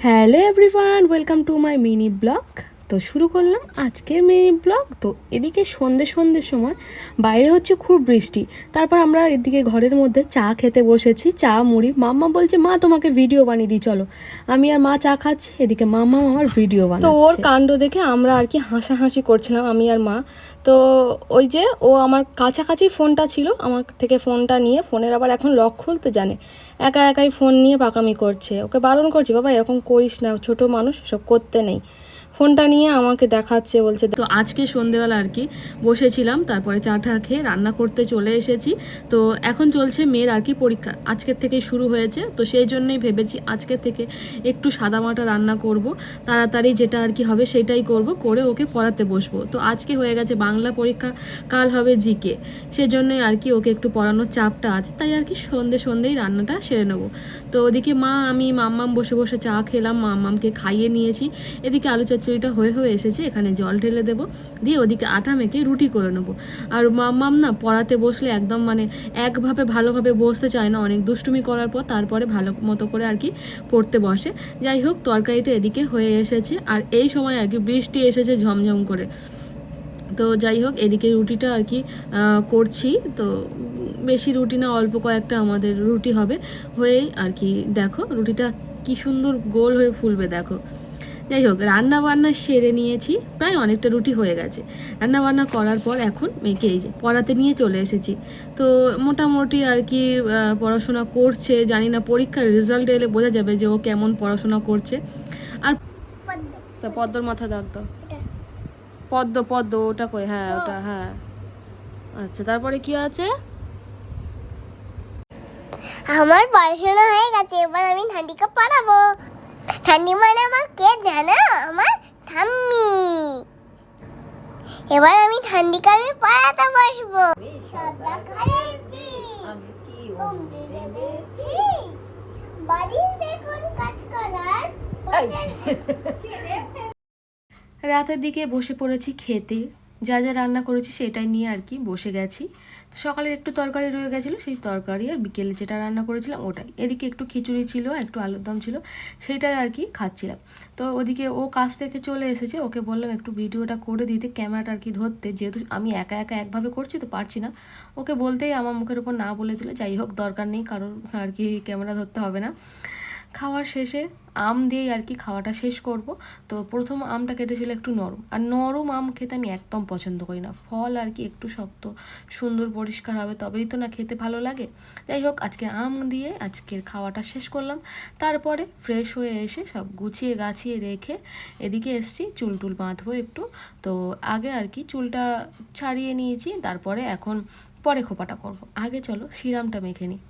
Hello everyone, welcome to my mini blog. তো শুরু করলাম আজকের মিনি ব্লগ। তো এদিকে সন্ধ্যের সময় বাইরে হচ্ছে খুব বৃষ্টি। তারপর আমরা এদিকে ঘরের মধ্যে চা খেতে বসেছি, চা মুড়ি। মাম্মা বলছে মা তোমাকে ভিডিও বানিয়ে দিই চলো। আমি আর মা চা খাচ্ছি, এদিকে মাম্মা আমার ভিডিও বানাচ্ছে। তো ওর কাণ্ড দেখে আমরা আর কি হাসাহাসি করছিলাম আমি আর মা। তো ওই যে ও আমার কাছাকাছি ফোনটা ছিল, আমার থেকে ফোনটা নিয়ে, ফোনের আবার এখন লক খুলতে জানে, একা একাই ফোন নিয়ে পাকামি করছে। ওকে বারণ করছি, বাবা এরকম করিস না, ছোট মানুষ, এসব করতে নেই। ফোনটা নিয়ে আমাকে দেখাচ্ছে, বলছে। তো আজকে সন্ধেবেলা আর কি বসেছিলাম, তারপরে চা টা খেয়ে রান্না করতে চলে এসেছি। তো এখন চলছে মেয়ের আর কি পরীক্ষা, আজকের থেকেই শুরু হয়েছে। তো সেই জন্যই ভেবেছি আজকের থেকে একটু সাদামাটা রান্না করব, তাড়াতাড়ি যেটা আর কি হবে সেটাই করব, করে ওকে পড়াতে বসবো। তো আজকে হয়ে গেছে বাংলা পরীক্ষা, কাল হবে জিকে, সেজন্যই আর কি ওকে একটু পড়ানোর চাপটা আছে, তাই আর কি সন্ধেই রান্নাটা সেরে নেবো। তো ওদিকে মা আমি মাম্মাম বসে বসে চা খেলাম, মাম্মামকে খাইয়ে নিয়েছি। এদিকে আলু চচ্চড়িটা হয়ে এসেছে, এখানে জল ঢেলে দেবো, দিয়ে ওদিকে আটা মেখে রুটি করে নেবো। আর মাম্মাম না পড়াতে বসলে একদম মানে একভাবে ভালোভাবে বসতে চায় না, অনেক দুষ্টুমি করার পর তারপরে ভালো মতো করে আর কি পড়তে বসে। যাই হোক, তরকারিটা এদিকে হয়ে এসেছে, আর এই সময় আর কি বৃষ্টি এসেছে ঝমঝম করে। তো যাই হোক, এদিকে রুটিটা আর কি করছি। তো বেশি রুটি না, অল্প কয়েকটা আমাদের রুটি হবে, হয়েই আর কি দেখো রুটিটা কি সুন্দর গোল হয়ে ফুলবে দেখো। যাই হোক, রান্না বান্না সেরে নিয়েছি, প্রায় অনেকটা রুটি হয়ে গেছে। রান্না বান্না করার পর এখন মেয়েকে এই যে পড়াতে নিয়ে চলে এসেছি। তো মোটামুটি আর কি পড়াশোনা করছে, জানি না পরীক্ষার রেজাল্ট এলে বোঝা যাবে যে ও কেমন পড়াশোনা করছে। আর তা পদ্মর মাথা দাগ দাও, পদ্ম ওটা কই, হ্যাঁ ওটা, হ্যাঁ আচ্ছা। তারপরে কি আছে? আমার পড়াশোনা হয়ে গেছে, এবার আমি ঠান্ডিকে পড়াবো। ঠান্ডি মানে আমার কে জানো? আমার ঠাম্মি। এবার আমি ঠান্ডিকে আমি পড়াতে বসবো। সাদা খাইছি, আমি কি বেঁধেছি, বাড়ির বেগুন কাজ করার রাতের দিকে বসে পড়েছি খেতে, যা যা রান্না করেছি সেটাই নিয়ে আর কি বসে গেছি। তো সকালের একটু তরকারি রয়ে গেছিলো, সেই তরকারি আর বিকেলে যেটা রান্না করেছিলাম ওটাই। এদিকে একটু খিচুড়ি ছিল, একটু আলুর দম ছিল, সেটাই আর কি খাচ্ছিলাম। তো ওদিকে ও কাজ থেকে চলে এসেছে, ওকে বললাম একটু ভিডিওটা করে দিতে, ক্যামেরাটা আর কি ধরতে, যেহেতু আমি একা একভাবে করছি তো পারছি না। ওকে বলতেই আমার মুখের উপর না বলে দিল। যাই হোক, দরকার নেই কারোর আর কি ক্যামেরা ধরতে হবে না। খাওয়ার শেষে আম দিয়েই আর কি খাওয়াটা শেষ করব। তো প্রথম আমটা কেটেছিল একটু নরম, আর নরম আম খেতে আমি একদম পছন্দ করি না। ফল আর কি একটু শক্ত সুন্দর পরিষ্কার হবে তবেই তো না খেতে ভালো লাগে। যাই হোক, আজকে আম দিয়ে আজকের খাওয়াটা শেষ করলাম। তারপরে ফ্রেশ হয়ে এসে সব গুছিয়ে গাছিয়ে রেখে এদিকে এসছি চুল বাঁধবো একটু। তো আগে আর কি চুলটা ছাড়িয়ে নিয়েছি, তারপরে এখন পরে খোপাটা করব। আগে চলো সিরামটা মেখে নিই।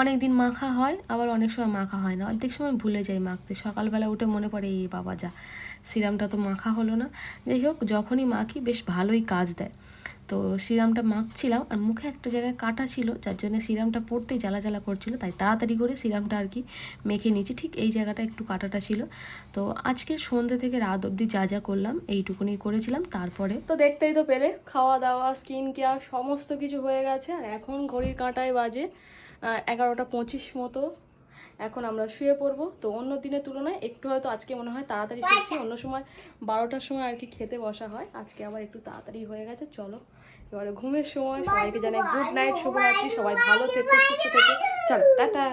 অনেক দিন মাখা হয়, আবার অনেক সময় মাখা হয় না, অর্ধেক সময় ভুলে যাই মাখতে। সকালবেলা উঠে মনে পড়ে এই বাবা যা সিরামটা তো মাখা হলো না। যাই হোক, যখনই মাখি বেশ ভালোই কাজ দেয়। তো সিরামটা মাখছিলাম, আর মুখে একটা জায়গায় কাটা ছিল, যার জন্য সিরামটা পড়তেই জ্বালা করছিল, তাই তাড়াতাড়ি করে সিরামটা আর কি মেখে নিয়েছি। ঠিক এই জায়গাটা একটু কাটাটা ছিল। তো আজকে সন্ধ্যে থেকে রাত অবধি যা করলাম এইটুকুনি করেছিলাম। তারপরে তো দেখতেই তো পেলে, খাওয়া দাওয়া স্কিন কেয়ার সমস্ত কিছু হয়ে গেছে। আর এখন ঘড়ির কাঁটায় বাজে 11:25 মতো। এখন আমরা শুয়ে পড়বো। তো অন্য দিনের তুলনায় একটু হয়তো আজকে মনে হয় তাড়াতাড়ি শুচ্ছি, অন্য সময় 12টার সময় আর কি খেতে বসা হয়, আজকে আবার একটু তাড়াতাড়ি হয়ে গেছে। চলো এবারে ঘুমের সময়। সবাইকে জানাই গুড নাইট, শুভরাত্রি, সবাই ভালো থেকো, সুস্থ থেকো, চলো টাটা।